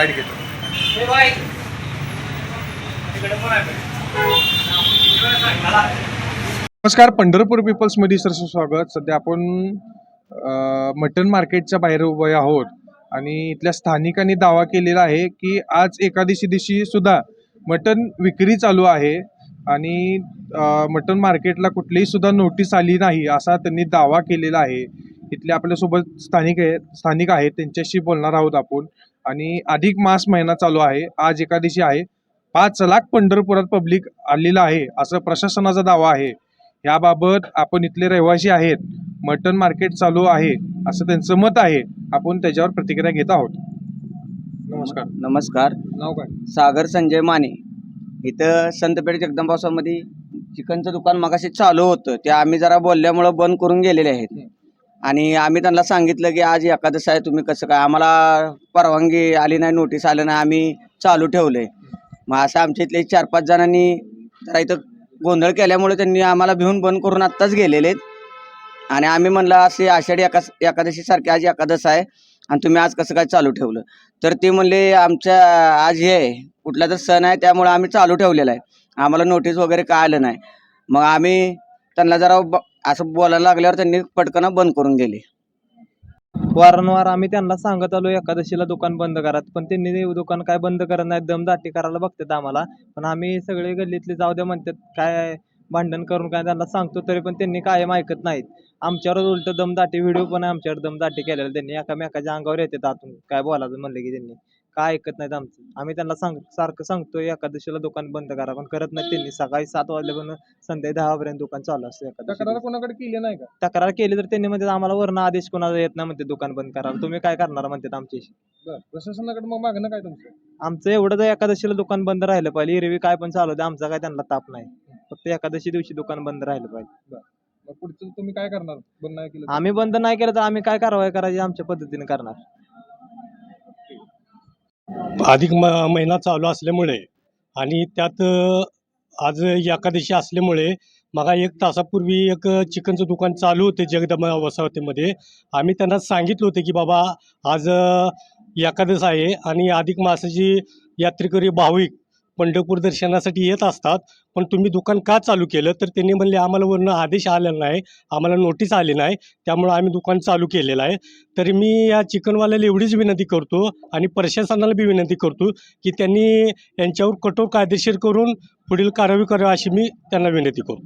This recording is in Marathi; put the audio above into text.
बाईट घेतो. नमस्कार, पंढरपूर पीपल्समध्ये सरचं स्वागत. सध्या आपण मटन मार्केटच्या बाहेर उभे आहोत आणि इथल्या स्थानिकांनी दावा केलेला आहे की आज एकादशी दिवशी सुद्धा मटन विक्री चालू आहे आणि मटन मार्केटला कुठलीही सुद्धा नोटीस आली नाही असा त्यांनी दावा केलेला आहे. इथले आपल्यासोबत स्थानिक आहेत, त्यांच्याशी बोलणार आहोत आपण. आणि अधिक मास महिना चालू आहे, आज एकादशी आहे. 5 लाख पंढरपुरात पब्लिक आलेलं आहे असं प्रशासनाचा दावा आहे. याबाबत आपण इथले रहिवासी आहेत, मटन मार्केट चालू आहे असं त्यांचं मत आहे. आपण त्याच्यावर प्रतिक्रिया घेत आहोत. नमस्कार. नमस्कार. नाव काय? सागर संजय माने. इथं संतपेठ जगदंबावसामध्ये चिकनचं दुकान मगाशी चालू होतं, ते आम्ही जरा बोलल्यामुळं बंद करून गेलेले आहेत. आणि आम्ही त्यांना सांगितलं की आज एकादश आहे, तुम्ही कसं काय, आम्हाला परवानगी आली नाही, नोटीस आलं नाही, आम्ही चालू ठेवलंय. मग असं आमच्या इथले 4-5 जणांनी जरा इथं गोंधळ केल्यामुळे त्यांनी आम्हाला भिवून बंद करून आत्ताच गेलेले आहेत. आणि आम्ही म्हणलं असे आषाढी एकादशीसारखी आज एकादश आहे आणि तुम्ही आज कसं काय चालू ठेवलं. तर ते म्हणले आमच्या आज हे आहे, कुठला तर सण आहे, त्यामुळे आम्ही चालू ठेवलेला आहे, आम्हाला नोटीस वगैरे काय आलं नाही. मग आम्ही त्यांना जरा असं बोलायला लागल्यावर त्यांनी पटकन बंद करून गेले. वारंवार आम्ही त्यांना सांगत आलो एकादशीला दुकान बंद करा, पण त्यांनी दुकान काय बंद करत नाहीत, दमदाटी करायला बघतात आम्हाला. पण आम्ही सगळे गल्लीतले जाऊ द्या म्हणतात, काय भांडण करून काय त्यांना सांगतो तरी पण त्यांनी कायम ऐकत नाहीत. आमच्यावर उलट दमदाटी, व्हिडिओ पण आमच्यावर दमदाटी केलेला त्यांनी, एकामेकाच्या अंगावर येतात आतून काय बोलायचं म्हणलं की त्यांनी काय ऐकत नाहीत आमचं. आम्ही त्यांना सारखं सांगतोय एकादशीला दुकान बंद करा, पण करत नाहीत त्यांनी. सकाळी 7 वाजल्यापासून संध्याकाळी 10 वाजेपर्यंत दुकान चालू असतं. तक्रार कोणाकडे केली नाही का? तक्रार केली तर त्यांनी म्हणतात आम्हाला वरनं आदेश कोणाला येत नाही म्हणते दुकान बंद करा, तुम्ही काय करणार म्हणतात आमच्याशी. बरं, प्रशासनाकडे मग मागणं काय तुमचं? आमचं एवढं तर एकादशीला दुकान बंद राहिलं पाहिजे. एरवी काय पण चालू दे, आमचा काय त्यांना ताप नाही, फक्त एकादशी दिवशी दुकान बंद राहिलं पाहिजे. मग पुढचं तुम्ही काय करणार बंद नाही केलं तर? आम्ही बंद नाही केलं तर आम्ही काय कारवाई करायची आमच्या पद्धतीने करणार. अधिक महिना चालू असल्यामुळे आणि त्यात आज एकादशी असल्यामुळे मगा 1 तासापूर्वी एक चिकनचं दुकान चालू होते जगदंबा वसाहतीमध्ये. आम्ही त्यांना सांगितलं होतं की बाबा आज एकादश आहे आणि अधिक मासाची यात्रेकरी भाविक पंढरपूर दर्शनासाठी येत असतात, पण तुम्ही दुकान का चालू केलं. तर त्यांनी म्हणले आम्हाला वरनं आदेश आलेला नाही, आम्हाला नोटीस आली नाही, त्यामुळं आम्ही दुकान चालू केलेलं आहे. तरी मी या चिकनवाल्याला एवढीच विनंती करतो आणि प्रशासनाला बी विनंती करतो की त्यांनी यांच्यावर कठोर कायदेशीर करून पुढील कारवाई करावी अशी मी त्यांना विनंती करतो.